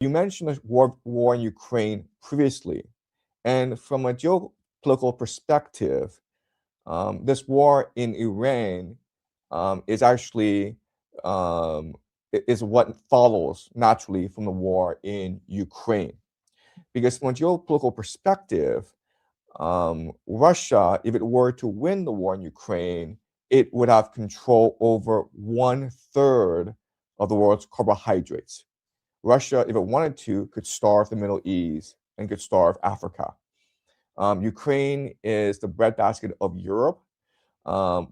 You mentioned the war in Ukraine previously, and from a geopolitical perspective, this war in Iran is actually is what follows naturally from the war in Ukraine. Because from a geopolitical perspective, Russia, if it were to win the war in Ukraine, it would have control over 1/3 of the world's carbohydrates. Russia, if it wanted to, could starve the Middle East and could starve Africa. Ukraine is the breadbasket of Europe.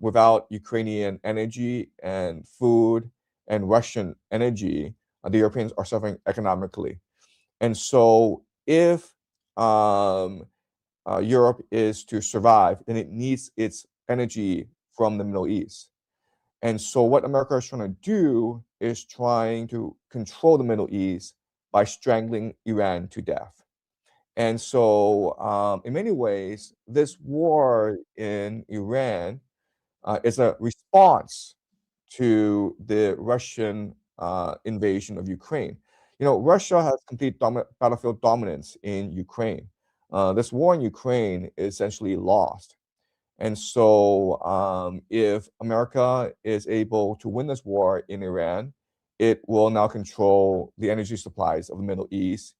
Without Ukrainian energy and food and Russian energy, the Europeans are suffering economically. And so, if um, Europe is to survive, then it needs its energy from the Middle East. And so, what America is trying to do is trying to control the Middle East by strangling Iran to death. And so, in many ways, this war in Iran is a response to the Russian invasion of Ukraine. Russia has complete battlefield dominance in Ukraine. This war in Ukraine is essentially lost. And so, if America is able to win this war in Iran, it will now control the energy supplies of the Middle East.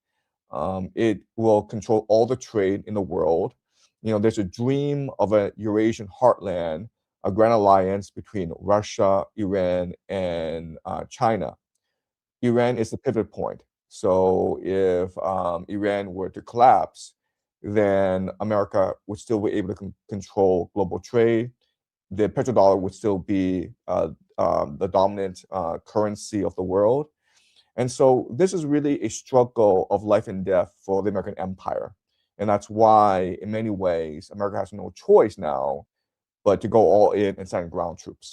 It will control all the trade in the world. There's a dream of a Eurasian heartland, a grand alliance between Russia, Iran, and China. Iran is the pivot point. So if Iran were to collapse, then America would still be able to control global trade. The petrodollar would still be the dominant currency of the world. And so this is really a struggle of life and death for the American empire. And that's why, in many ways, America has no choice now but to go all in and send ground troops.